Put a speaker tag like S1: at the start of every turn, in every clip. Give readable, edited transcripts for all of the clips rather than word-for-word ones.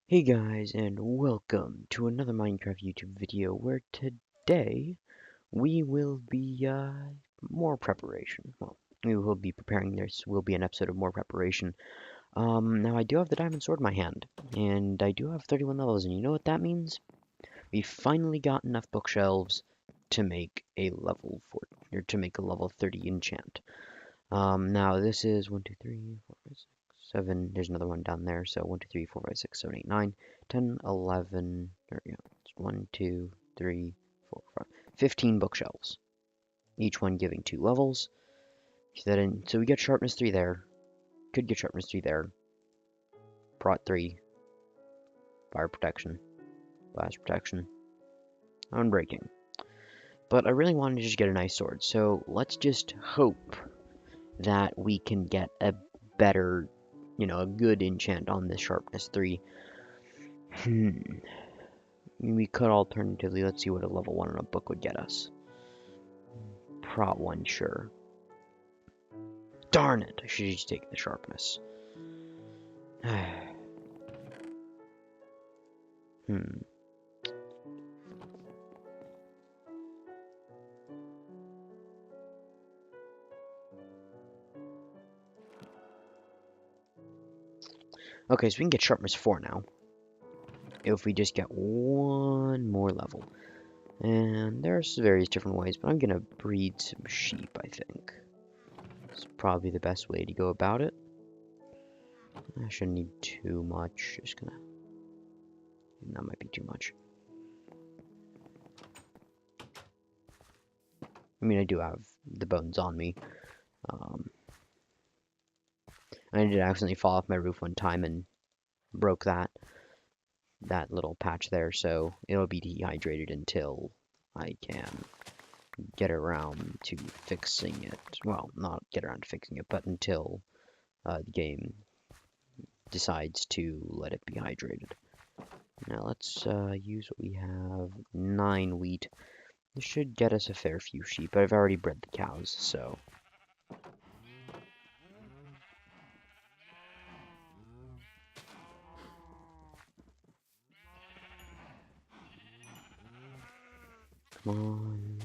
S1: Hey guys, and welcome to another Minecraft YouTube video where today we will be more preparation. Well, we will be preparing. This will be an episode of more preparation. Now I do have the diamond sword in my hand, and I do have 31 levels, and you know what that means? We finally got enough bookshelves to make a level 4 or to make a level 30 enchant. Now this is 1, 2, 3, 4, 5, 6, 7. There's another one down there. So 1, 2, 3, 4, 5, 6, 7, 8, 9, 10, 11. There we go. It's 1, 2, 3, 4, 5, 15 bookshelves. Each one giving 2 levels. So we get sharpness 3 there. Could get sharpness 3 there. Prot 3. Fire protection. Blast protection. Unbreaking. But I really wanted to just get a nice sword. So let's just hope that we can get a better, a good enchant on this sharpness 3. We could alternatively, let's see what a level 1 on a book would get us. Prot 1, sure. Darn it, I should have just taken the sharpness. Okay, so we can get sharpness 4 now. If we just get one more level. And there's various different ways, but I'm gonna breed some sheep, I think. It's probably the best way to go about it. I shouldn't need too much. Just gonna... That might be too much. I mean, I do have the bones on me. I did accidentally fall off my roof one time and broke that little patch there, so it'll be dehydrated until I can get around to fixing it. Well, not get around to fixing it, but until the game decides to let it be hydrated. Now let's use what we have. 9 wheat. This should get us a fair few sheep, but I've already bred the cows, so... Come on.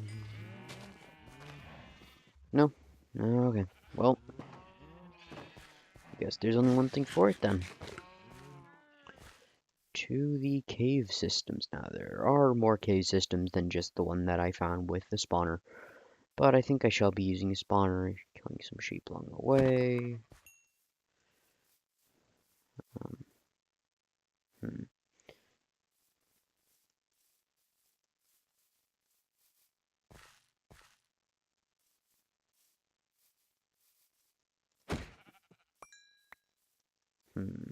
S1: No? Okay. Well, I guess there's only one thing for it then. To the cave systems. Now, there are more cave systems than just the one that I found with the spawner. But I think I shall be using a spawner, killing some sheep along the way. Um, hmm. Hmm.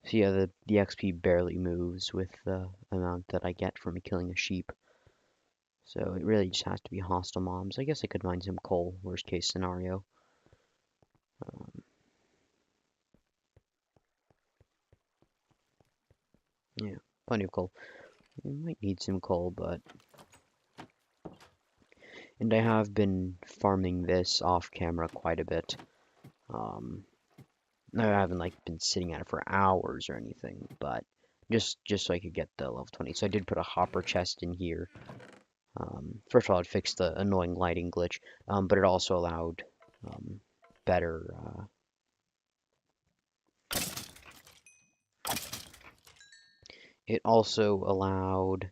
S1: So yeah, the XP barely moves with the amount that I get from killing a sheep. So it really just has to be hostile mobs. I guess I could mine some coal, worst case scenario. Yeah, plenty of coal. We might need some coal, but... And I have been farming this off camera quite a bit. I haven't like been sitting at it for hours or anything, but just so I could get the level 20. So I did put a hopper chest in here. First of all, it fixed the annoying lighting glitch, but it also allowed better. It also allowed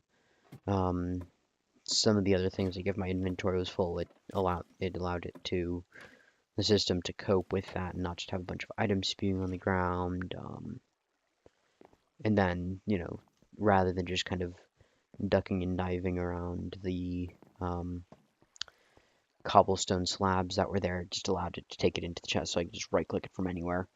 S1: some of the other things. Like if my inventory was full, it allowed the system to cope with that and not just have a bunch of items spewing on the ground. And then, rather than just kind of ducking and diving around the cobblestone slabs that were there, it just allowed it to take it into the chest, so I could just right click it from anywhere.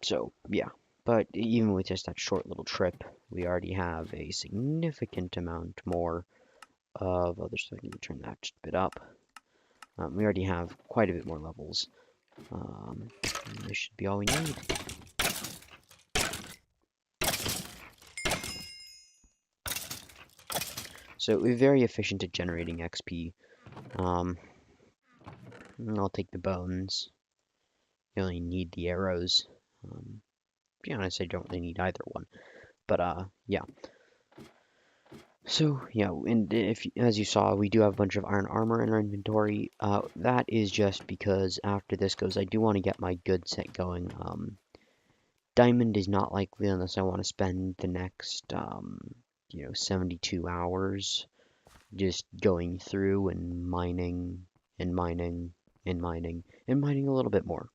S1: So yeah, but even with just that short little trip, we already have a significant amount more of other stuff. I need to turn that just a bit up. We already have quite a bit more levels. This should be all we need. So we're very efficient at generating XP. I'll take the bones. You only need the arrows. To be honest, I don't really need either one. But yeah. So yeah, and if as you saw, we do have a bunch of iron armor in our inventory. That is just because after this goes, I do want to get my good set going. Diamond is not likely unless I want to spend the next 72 hours just going through and mining and mining and mining and mining a little bit more.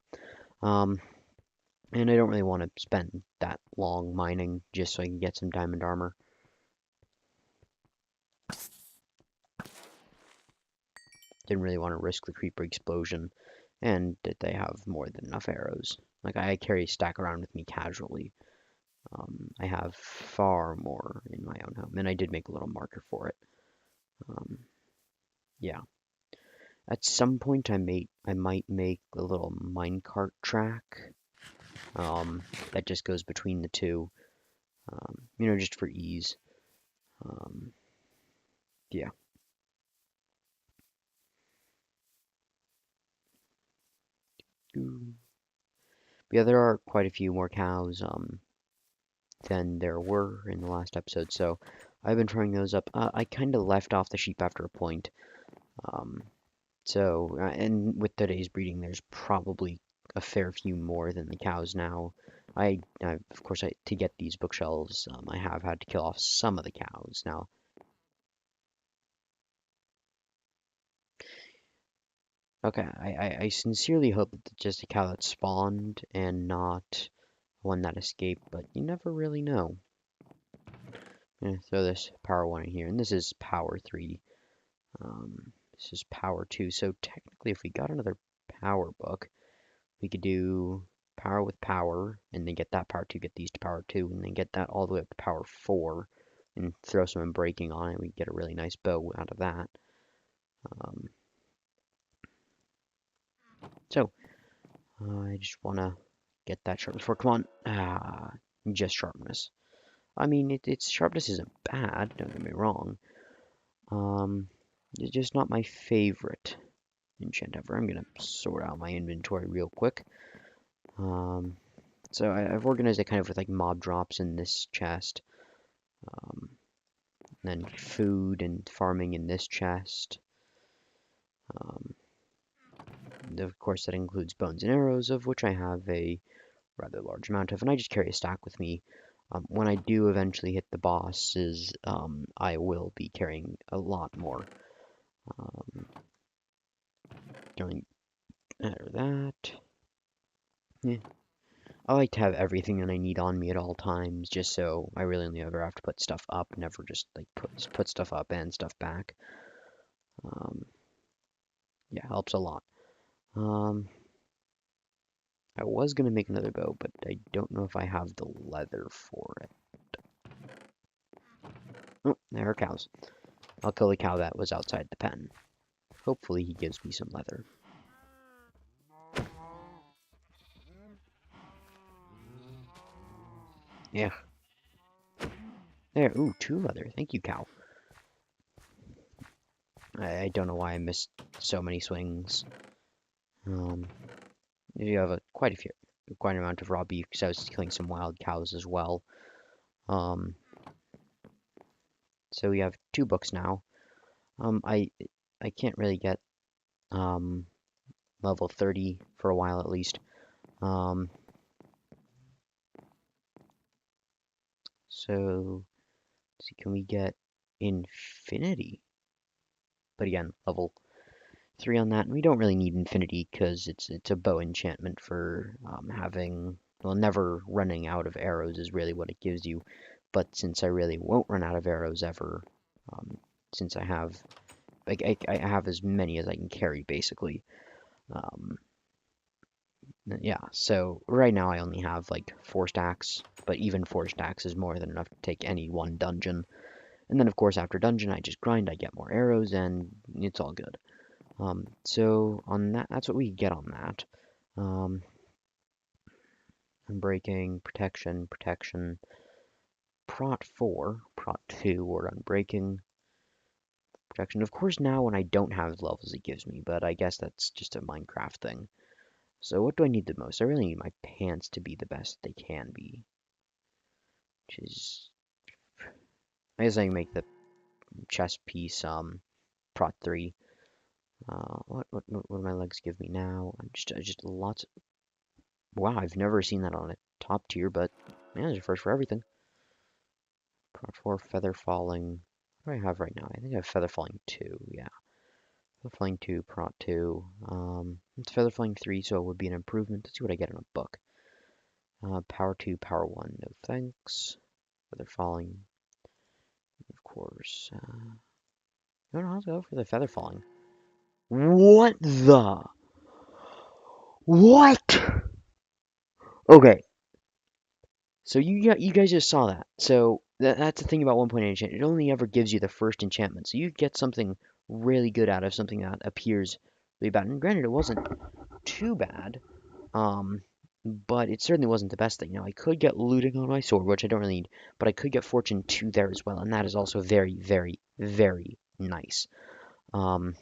S1: Um, and I don't really want to spend that long mining just so I can get some diamond armor. Didn't really want to risk the creeper explosion, and that they have more than enough arrows. Like I carry a stack around with me casually. I have far more in my own home, and I did make a little marker for it. Um, yeah. At some point, I might make a little minecart track that just goes between the two, just for ease. Um, yeah. Yeah, there are quite a few more cows than there were in the last episode, so I've been trying those up. I kind of left off the sheep after a point. Um, and with today's breeding, there's probably a fair few more than the cows now. Of course, to get these bookshelves, I have had to kill off some of the cows. Now, okay, I sincerely hope that it's just a cow that spawned and not one that escaped, but you never really know. I'm gonna throw this power one in here, and this is power 3. This is power 2, so technically if we got another power book, we could do power with power, and then get that power 2, get these to power 2, and then get that all the way up to power 4, and throw some breaking on it, we get a really nice bow out of that. Um, so, I just want to get that sharpness 4. Come on. Just sharpness. I mean, its sharpness isn't bad, don't get me wrong. It's just not my favorite enchant ever. I'm going to sort out my inventory real quick. So I've organized it kind of with like mob drops in this chest, then food and farming in this chest. Um, of course, that includes bones and arrows, of which I have a rather large amount of, and I just carry a stack with me. When I do eventually hit the bosses, I will be carrying a lot more. Going after that. Yeah. I like to have everything that I need on me at all times, just so I really only ever have to put stuff up, never just like put stuff up and stuff back. Yeah, helps a lot. I was gonna make another bow, but I don't know if I have the leather for it. Oh, there are cows. I'll kill the cow that was outside the pen. Hopefully he gives me some leather. Yeah. There. Ooh, 2 leather. Thank you, cow. I don't know why I missed so many swings. You have quite an amount of raw beef because I was killing some wild cows as well. Um, so we have 2 books now. I can't really get level 30 for a while at least. So let's see, can we get infinity? But again, level 3 on that, and we don't really need infinity because it's a bow enchantment for having, well, never running out of arrows is really what it gives you. But since I really won't run out of arrows ever, since I have I have as many as I can carry basically. Um, yeah, so right now I only have like 4 stacks, but even 4 stacks is more than enough to take any one dungeon. And then of course after dungeon I just grind, I get more arrows, and it's all good. So on that, that's what we get on that. Unbreaking, protection, protection, prot 4, prot 2, or unbreaking, protection. Of course now when I don't have the levels it gives me, but I guess that's just a Minecraft thing. So what do I need the most? I really need my pants to be the best they can be. Which is, I guess I can make the chest piece, prot 3. What do my legs give me now? Just lots. Wow, I've never seen that on a top tier, but yeah, there's a first for everything. Prot 4, feather falling. What do I have right now? I think I have feather falling 2. Yeah, feather falling 2, prot 2. It's feather falling 3, so it would be an improvement. Let's see what I get in a book. Power 2, power 1. No thanks. Feather falling, of course. No, I'll go for the feather falling. What the? What? Okay, so you guys just saw that. So that's the thing about 1.8 enchantment. It only ever gives you the first enchantment. So you get something really good out of something that appears really bad. And granted, it wasn't too bad. Um, but it certainly wasn't the best thing. Now I could get looting on my sword, which I don't really need, but I could get fortune 2 there as well, and that is also very, very, very nice. I don't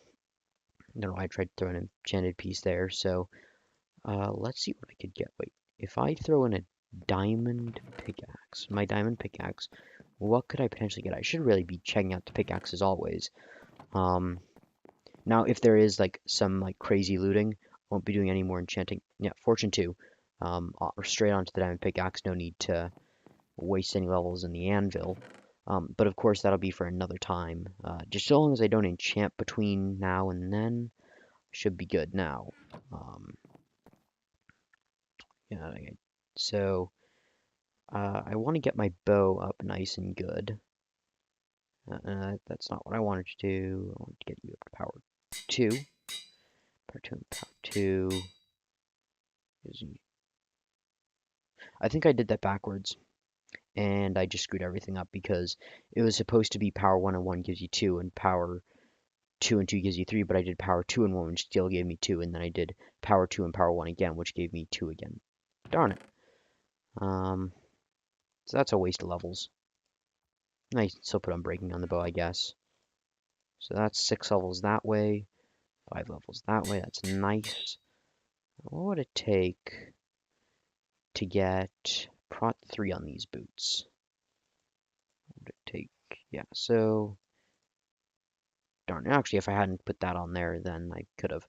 S1: know why I tried to throw an enchanted piece there. So let's see what I could get. Wait, if I throw in a diamond pickaxe, my diamond pickaxe, what could I potentially get? I should really be checking out the pickaxes always. Um, Now if there is like some like crazy looting, I won't be doing any more enchanting. Yeah, fortune 2. Or straight onto the diamond pickaxe. No need to waste any levels in the anvil. But of course that'll be for another time. Just so long as I don't enchant between now and then, should be good now. Um, yeah, so I want to get my bow up nice and good. That's not what I wanted to do. I wanted to get you up to power 2. Power 2 and power 2. I think I did that backwards, and I just screwed everything up because it was supposed to be power 1 and 1 gives you 2, and power 2 and 2 gives you 3, but I did power 2 and 1, which still gave me 2, and then I did power 2 and power 1 again, which gave me 2 again. Darn it. So that's a waste of levels. I still put Unbreaking on the bow, I guess. So that's 6 levels that way, 5 levels that way. That's nice. What would it take to get prot 3 on these boots? What would it take? Yeah, so darn. Actually, if I hadn't put that on there, then I could have.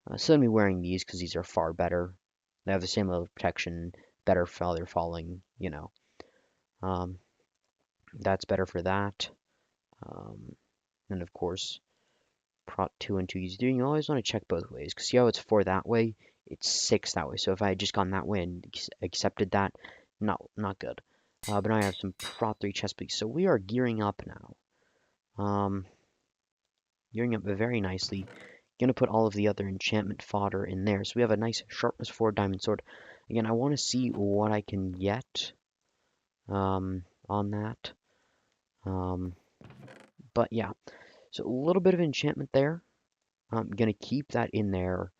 S1: Instead of me wearing these, because these are far better. They have the same level of protection, better feather falling, you know. Um, that's better for that. Um, and of course, prot 2 and 2 easy doing. You always want to check both ways, because see how it's 4 that way? It's 6 that way. So if I had just gone that way and accepted that, not good. But now I have some prot 3 chest piece. So we are gearing up now. Gearing up very nicely. Gonna put all of the other enchantment fodder in there. So we have a nice sharpness 4 diamond sword. Again, I want to see what I can get on that. But yeah, so a little bit of enchantment there. I'm gonna keep that in there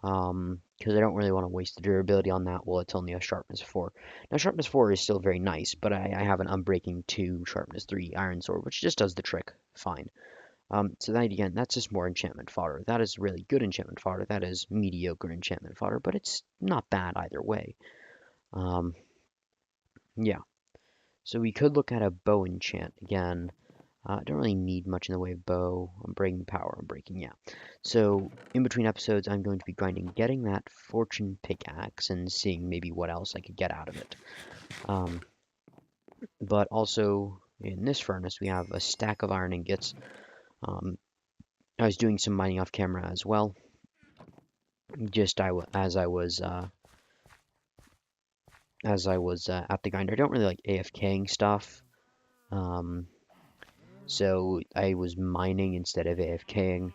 S1: because I don't really want to waste the durability on that. Well, it's only a sharpness 4. Now, sharpness 4 is still very nice, but I have an unbreaking 2 sharpness 3 iron sword, which just does the trick fine. So that again, that's just more enchantment fodder. That is really good enchantment fodder. That is mediocre enchantment fodder, but it's not bad either way. Yeah. So we could look at a bow enchant again. I don't really need much in the way of bow. I'm breaking power. I'm breaking, yeah. So in between episodes, I'm going to be grinding, getting that fortune pickaxe, and seeing maybe what else I could get out of it. But also in this furnace, we have a stack of iron ingots. I was doing some mining off camera as well. Just as I was at the grinder. I don't really like AFKing stuff. So I was mining instead of AFKing,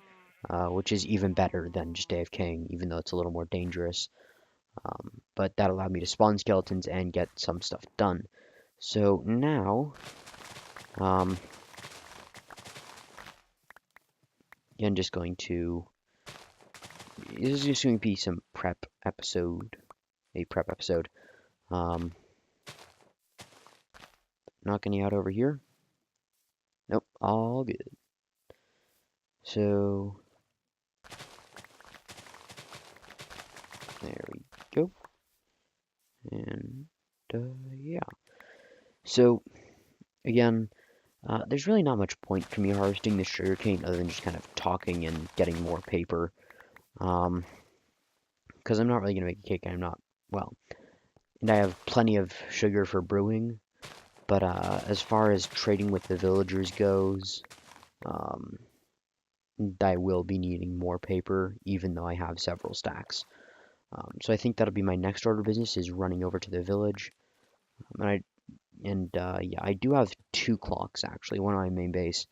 S1: which is even better than just AFKing, even though it's a little more dangerous. But that allowed me to spawn skeletons and get some stuff done. So now, again, just going to. This is just going to be some prep episode, a prep episode. Knocking you out over here. Nope, all good. So There we go. And, yeah. So, again, there's really not much point for me harvesting the sugarcane other than just kind of talking and getting more paper. Because I'm not really going to make a cake, I'm not, well, and I have plenty of sugar for brewing, but as far as trading with the villagers goes, um, I will be needing more paper, even though I have several stacks. So I think that'll be my next order of business is running over to the village. Yeah, I do have two clocks actually, one on my main base,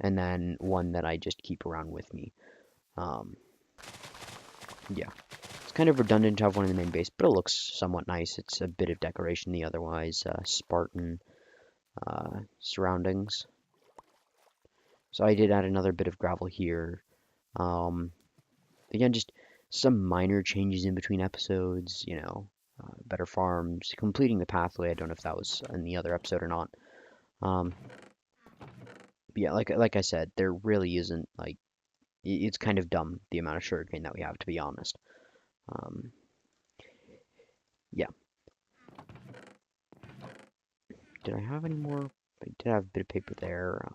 S1: and then one that I just keep around with me. Um, yeah, it's kind of redundant to have one in the main base, but it looks somewhat nice. It's a bit of decoration, the otherwise Spartan surroundings. So I did add another bit of gravel here. Um, Again, just some minor changes in between episodes, better farms, completing the pathway. I don't know if that was in the other episode or not. Um, but yeah, like I said, there really isn't like it's kind of dumb the amount of sugarcane that we have, to be honest. Um, yeah. Did I have any more? I did have a bit of paper there.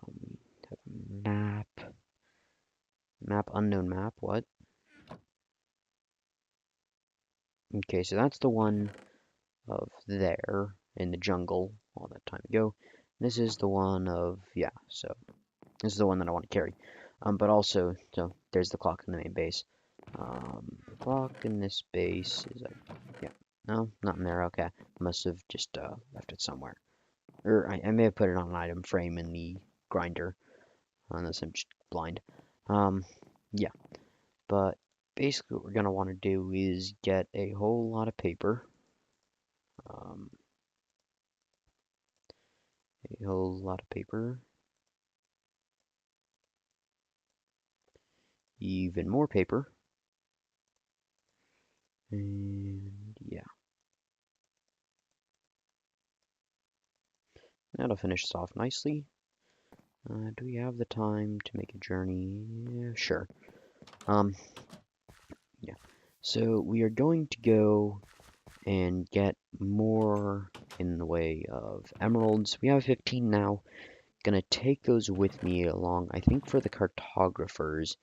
S1: Map, unknown map. What? Okay, so that's the one of there in the jungle all that time ago. This is the one of, yeah, so this is the one that I want to carry. But also, so there's the clock in the main base. The clock in this base is, yeah, no, not in there, okay. I must have just left it somewhere. Or I may have put it on an item frame in the grinder, unless I'm just blind. Yeah, but basically what we're going to want to do is get a whole lot of paper. Um, a whole lot of paper. Even more paper. And yeah. That'll finish us off nicely. Do we have the time to make a journey? Yeah, sure. Yeah. So we are going to go and get more in the way of emeralds. We have 15 now. Gonna take those with me along. I think for the cartographers,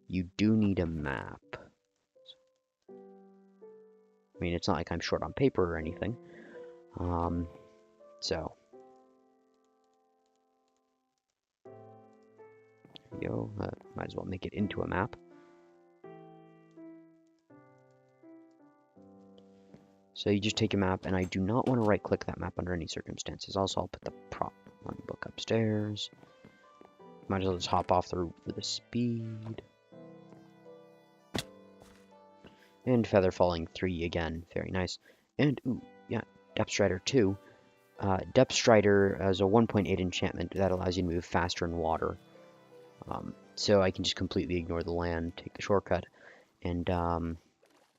S1: you do need a map. I mean, it's not like I'm short on paper or anything. So, might as well make it into a map. So you just take a map, and I do not want to right-click that map under any circumstances. Also, I'll put the prop one book upstairs. Might as well just hop off the roof for the speed. And Feather Falling 3 again, very nice. And, ooh, yeah, Depth Strider 2. Depth Strider as a 1.8 enchantment that allows you to move faster in water. So I can just completely ignore the land, take the shortcut. And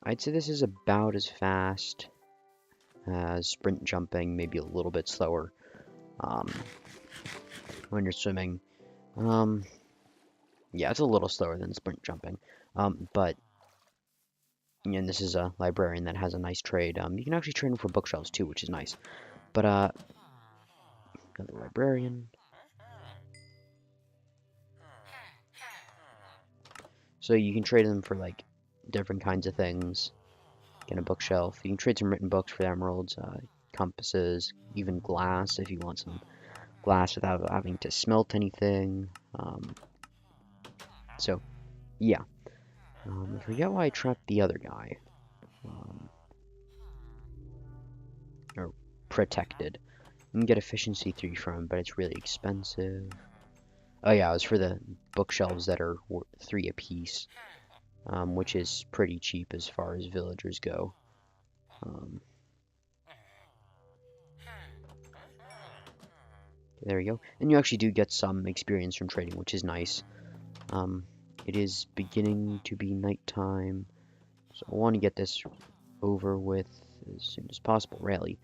S1: I'd say this is about as fast as sprint jumping, maybe a little bit slower when you're swimming. Yeah, it's a little slower than sprint jumping. But and this is a librarian that has a nice trade. You can actually trade him for bookshelves too, which is nice. But another librarian. So you can trade them for like different kinds of things. Get a bookshelf. You can trade some written books for emeralds, compasses, even glass if you want some glass without having to smelt anything. So yeah. I forget why I trapped the other guy. Or protected. You can get efficiency 3 from him, but it's really expensive. Oh yeah, it was for the bookshelves that are 3 apiece, which is pretty cheap as far as villagers go. There we go. And you actually do get some experience from trading, which is nice. It is beginning to be nighttime, so I want to get this over with as soon as possible, really.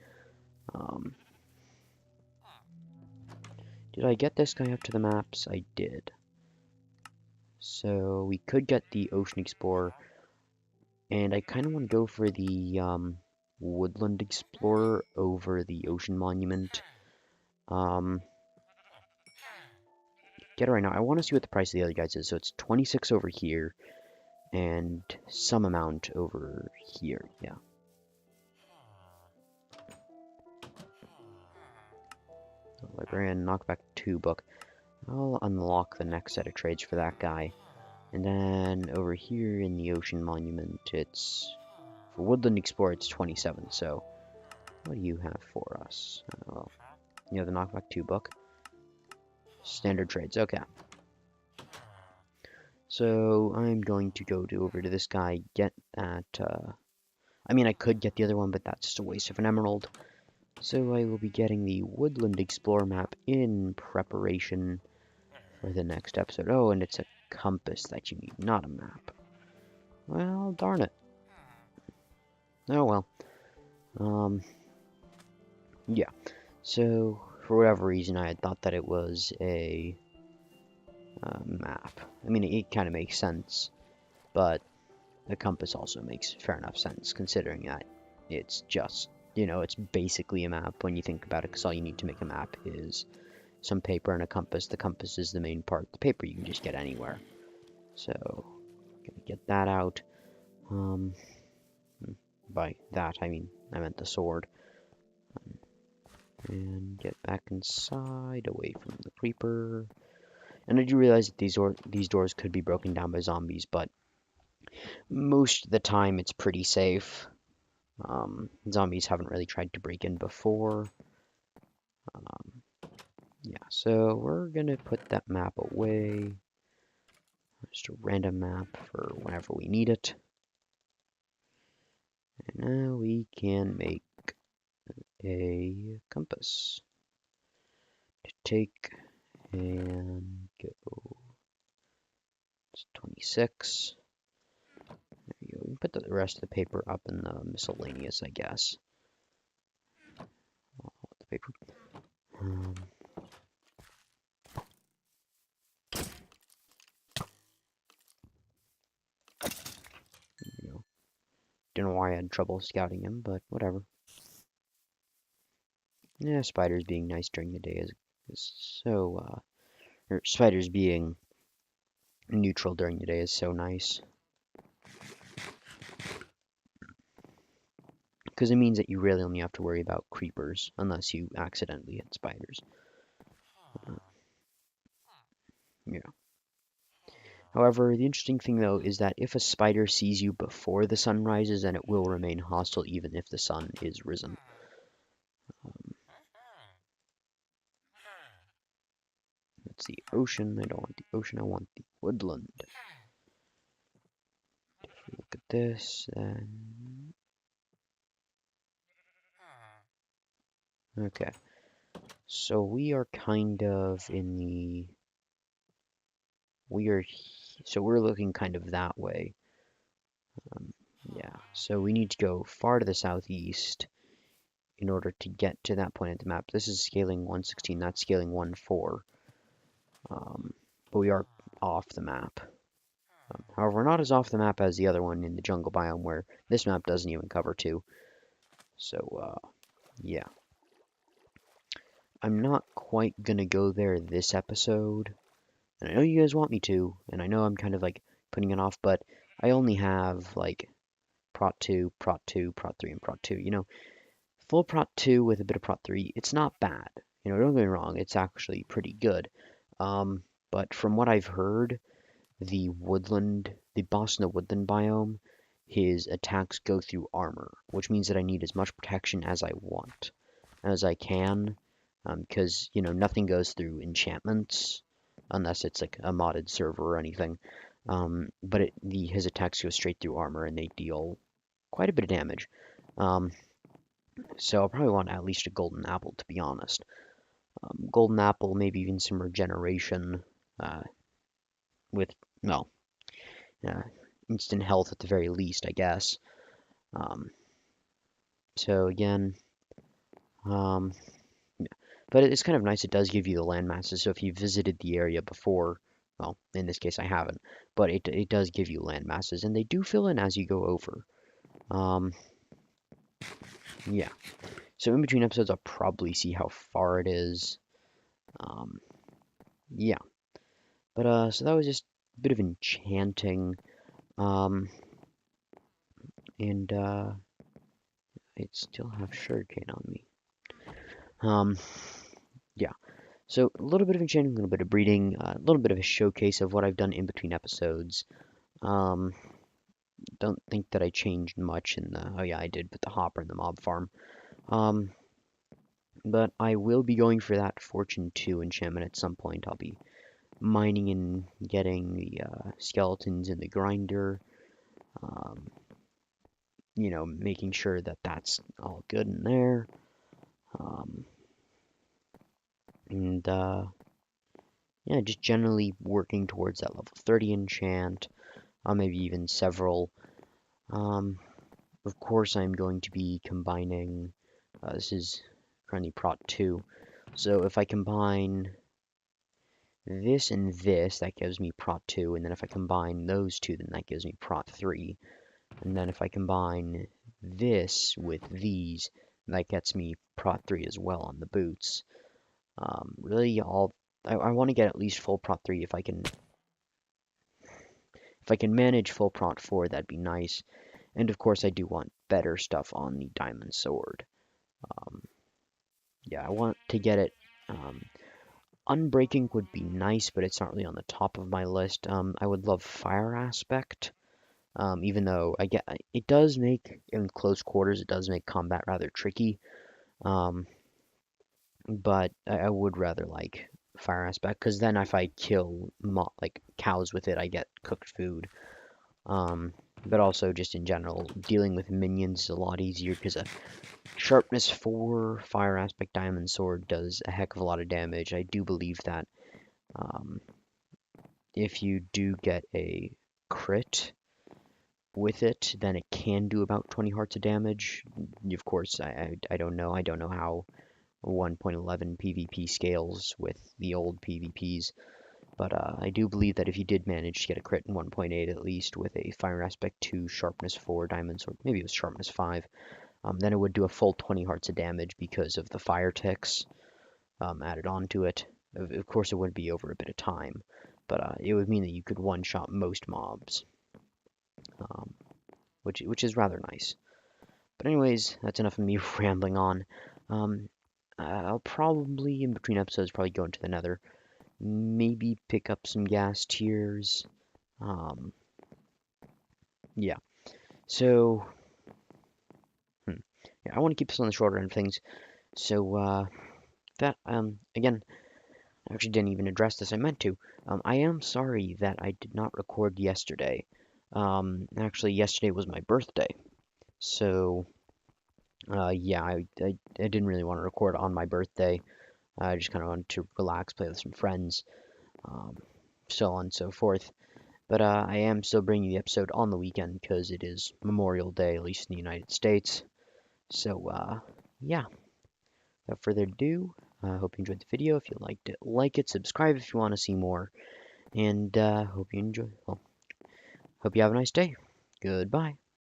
S1: Did I get this guy up to the maps? I did. So we could get the Ocean Explorer. And I kind of want to go for the Woodland Explorer over the Ocean Monument. Get it right now. I want to see what the price of the other guys is. So it's 26 over here and some amount over here. Yeah. Librarian, knockback 2 book. I'll unlock the next set of trades for that guy. And then over here in the Ocean Monument, it's for Woodland Explorer, it's 27. So what do you have for us? Well, you have the knockback 2 book. Standard trades. Okay. So I'm going to go over to this guy, get that. I mean, I could get the other one, but that's just a waste of an emerald. So I will be getting the Woodland Explorer map in preparation for the next episode. Oh, and it's a compass that you need, not a map. Well, darn it. Oh well. Yeah. So, for whatever reason, I had thought that it was a map. I mean, it kind of makes sense, but the compass also makes fair enough sense, considering that it's just, it's basically a map when you think about it, because all you need to make a map is some paper and a compass. The compass is the main part. The paper you can just get anywhere. So, gonna get that out. By that, I meant the sword. And get back inside, away from the creeper. And I do realize that these doors could be broken down by zombies, but most of the time it's pretty safe. Zombies haven't really tried to break in before. Yeah, so we're gonna put that map away. Just a random map for whenever we need it. And now we can make a compass to take and go. It's 26. There you go. We can put the rest of the paper up in the miscellaneous, I guess. The paper. You know, don't know why I had trouble scouting him, but whatever. Yeah, spiders being nice during the day is so, or spiders being neutral during the day is so nice. Because it means that you really only have to worry about creepers, unless you accidentally hit spiders. Yeah. However, the interesting thing though is that if a spider sees you before the sun rises, then it will remain hostile even if the sun is risen. That's the ocean. I don't want the ocean, I want the woodland. If we look at this, then... Okay. So we are kind of in the... So we're looking kind of that way. Yeah, so we need to go far to the southeast in order to get to that point at the map. This is scaling 116, that's scaling 1.4. But we are off the map. However, we're not as off the map as the other one in the jungle biome, where this map doesn't even cover 2. So, yeah. I'm not quite gonna go there this episode. And I know you guys want me to, and I know I'm kind of like putting it off, but I only have like Prot 2, Prot 2, Prot 3, and Prot 2. Full Prot 2 with a bit of Prot 3, it's not bad. Don't get me wrong, it's actually pretty good. But from what I've heard, the boss in the woodland biome, his attacks go through armor, which means that I need as much protection as I want, as I can, because, nothing goes through enchantments, unless it's like a modded server or anything. But his attacks go straight through armor, and they deal quite a bit of damage. So I'll probably want at least a golden apple, to be honest. Golden apple, maybe even some regeneration, with, well, instant health at the very least, I guess. So again, yeah. But it's kind of nice. It does give you the land masses. So if you visited the area before, well, in this case I haven't, but it does give you land masses, and they do fill in as you go over. Um, yeah. So in between episodes, I'll probably see how far it is. Um, yeah. But so that was just a bit of enchanting. Um, and I still have sugarcane on me. Um, yeah. So a little bit of enchanting, a little bit of breeding, a little bit of a showcase of what I've done in between episodes. Um, don't think that I changed much in the. Oh yeah, I did with the hopper and the mob farm. Um, but I will be going for that Fortune 2 enchantment at some point. I'll be mining and getting the skeletons in the grinder. Um, you know, making sure that that's all good in there. Um, and yeah, just generally working towards that level 30 enchant, maybe even several. Um, of course, I'm going to be combining, this is currently Prot 2, so if I combine this and this, that gives me Prot 2, and then if I combine those two, then that gives me Prot 3, and then if I combine this with these, that gets me Prot 3 as well on the boots. Really, I want to get at least full Prot 3 if I can. If I can manage full Prot 4, that'd be nice. And of course, I do want better stuff on the diamond sword. Um, yeah, I want to get it. Unbreaking would be nice, but it's not really on the top of my list. I would love fire aspect. Even though I get it does make in close quarters, it does make combat rather tricky. Um, but I would rather like fire aspect because then if I kill like cows with it, I get cooked food. Um, but also just in general, dealing with minions is a lot easier because a sharpness 4 fire aspect diamond sword does a heck of a lot of damage. I do believe that um, if you do get a crit with it, then it can do about 20 hearts of damage. Of course, I don't know. I don't know how 1.11 PvP scales with the old PvPs. But I do believe that if you did manage to get a crit in 1.8 at least with a Fire Aspect 2, Sharpness 4, Diamond Sword, maybe it was Sharpness 5, then it would do a full 20 hearts of damage because of the fire ticks added onto it. Of course, it would be over a bit of time, but it would mean that you could one-shot most mobs, um, which is rather nice. But anyways, that's enough of me rambling on. Um, I'll probably, in between episodes, probably go into the nether. Maybe pick up some gas tiers. Um, yeah. So, yeah, I want to keep this on the shorter end of things. So, that, again, I actually didn't even address this. I meant to. I am sorry that I did not record yesterday. Actually, yesterday was my birthday. So, yeah, I didn't really want to record on my birthday. I just kind of wanted to relax, play with some friends, um, so on and so forth. But I am still bringing the episode on the weekend because it is Memorial Day, at least in the United States. So, yeah, without further ado, I hope you enjoyed the video. If you liked it, like it, subscribe if you want to see more, and hope you enjoy. Well, hope you have a nice day. Goodbye.